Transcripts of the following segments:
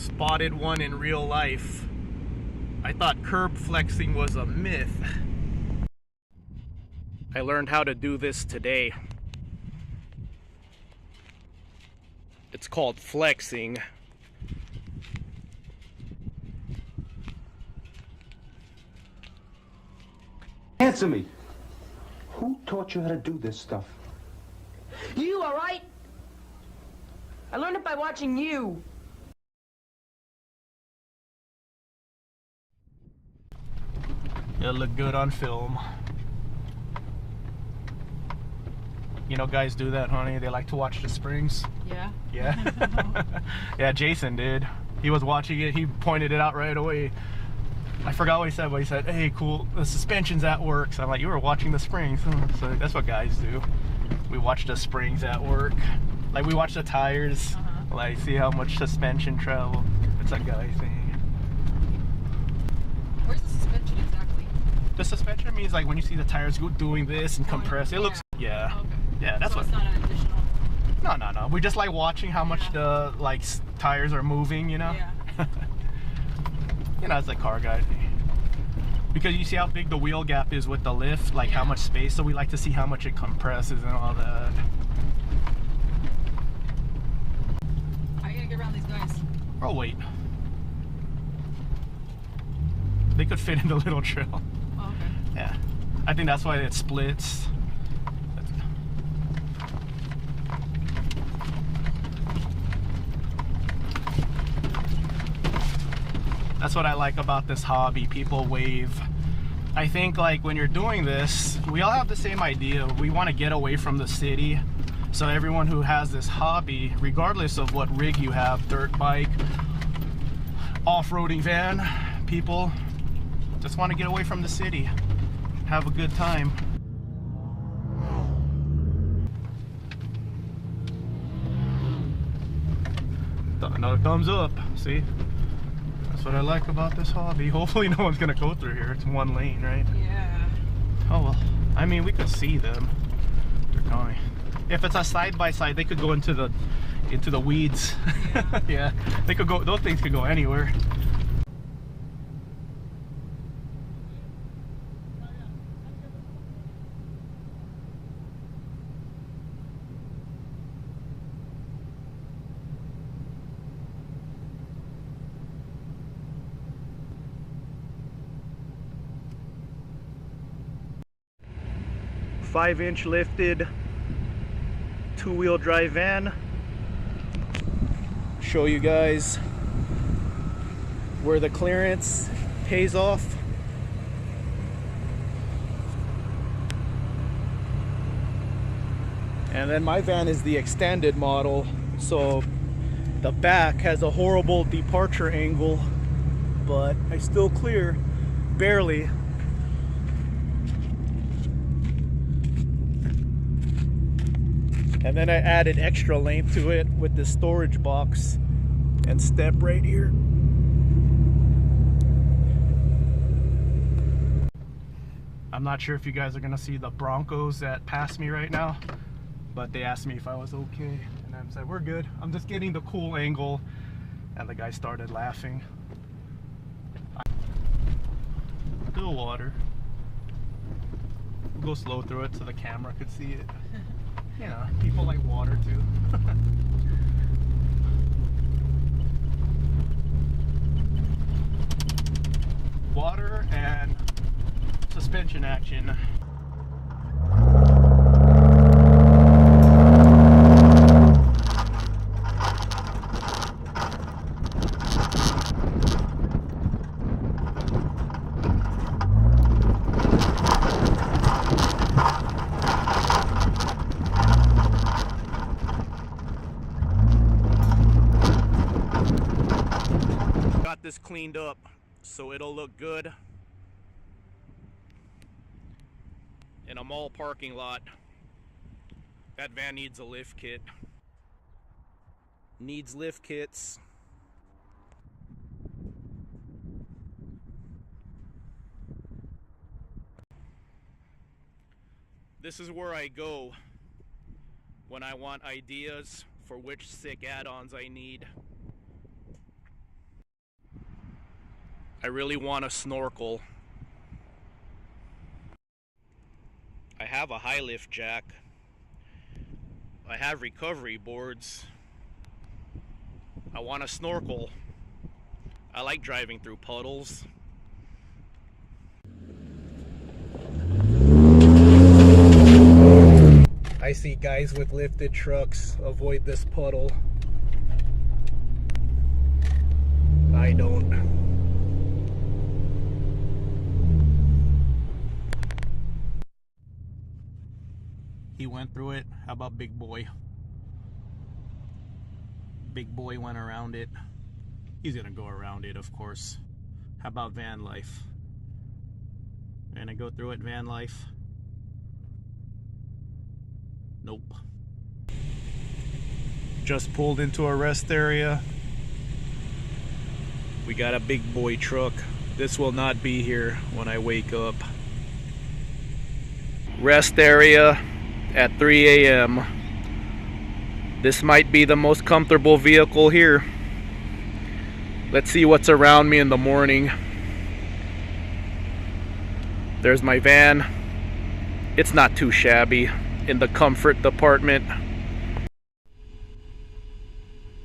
Spotted one in real life. I thought curb flexing was a myth. I learned how to do this today. It's called flexing. Answer me. Who taught you how to do this stuff? You, all right? I learned it by watching you. It'll look good on film. You know, guys do that, honey. They like to watch the springs. Yeah? Yeah. Yeah, Jason did. He was watching it. He pointed it out right away. I forgot what he said, but he said, hey, cool, the suspension's at work. So I'm like, you were watching the springs. So that's what guys do. We watch the springs at work. Like, we watch the tires. Like, see how much suspension travel. It's a guy thing. Where's the suspension exactly? The suspension means, like, when you see the tires go doing this and compress, it looks, yeah. Okay. Yeah, that's so what. It's not an additional. No. We just like watching how much the, like, tires are moving, you know? Yeah. You know, it's like car guy thing. Because you see how big the wheel gap is with the lift, like how much space, so we like to see how much it compresses and all that. How are you gonna get around these guys? Oh, wait. They could fit in the little trail. Oh, okay. Yeah. I think that's why it splits. That's what I like about this hobby. People wave. I think, like, when you're doing this, we all have the same idea. We want to get away from the city. So everyone who has this hobby, regardless of what rig you have, dirt bike, off-roading van, people just want to get away from the city, have a good time. Another thumbs up, see? That's what I like about this hobby. Hopefully no one's gonna go through here. It's one lane, right? Yeah. Oh well. I mean, we could see them. They're coming. If it's a side by side, they could go into the weeds. Yeah. Yeah. They could go. Those things could go anywhere. Five-inch lifted two-wheel drive van. Show you guys where the clearance pays off. And then my van is the extended model, so the back has a horrible departure angle, but I still clear, barely. And then I added extra length to it with the storage box and step right here. I'm not sure if you guys are gonna see the Broncos that pass me right now, but they asked me if I was okay, and I said, we're good. I'm just getting the cool angle, and the guy started laughing. Still water. We'll go slow through it so the camera could see it. You know, people like water too. Water and suspension action. Got this cleaned up so it'll look good in a mall parking lot. That van needs a lift kit. Needs lift kits. This is where I go when I want ideas for which sick add-ons I need. I really want to snorkel. I have a high lift jack. I have recovery boards. I want to snorkel. I like driving through puddles. I see guys with lifted trucks avoid this puddle. I don't. He went through it. How about Big Boy? Big Boy went around it. He's gonna go around it, of course. How about van life? Gonna go through it, van life? Nope. Just pulled into a rest area. We got a Big Boy truck. This will not be here when I wake up. Rest area at 3 a.m. This might be the most comfortable vehicle here. Let's see what's around me in the morning. There's my van. It's not too shabby in the comfort department.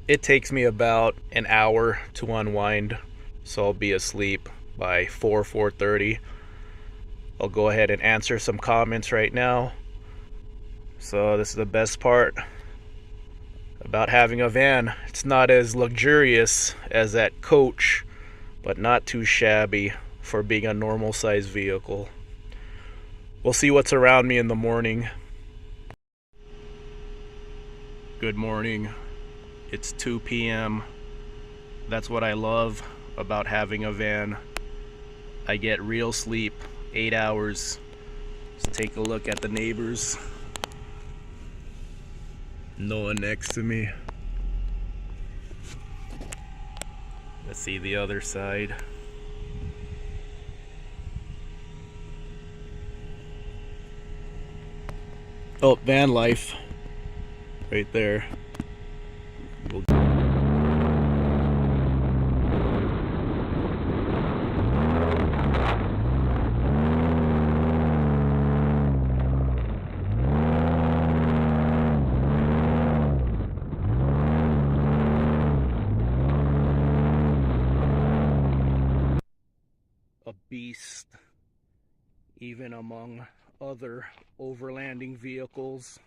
It takes me about an hour to unwind, so I'll be asleep by 4:30. I'll go ahead and answer some comments right now. So this is the best part about having a van. It's not as luxurious as that coach, but not too shabby for being a normal size vehicle. We'll see what's around me in the morning. Good morning. It's 2 p.m. That's what I love about having a van. I get real sleep, 8 hours. Let's take a look at the neighbors. No one next to me. Let's see the other side. Oh, van life. Right there. A beast, even among other overlanding vehicles.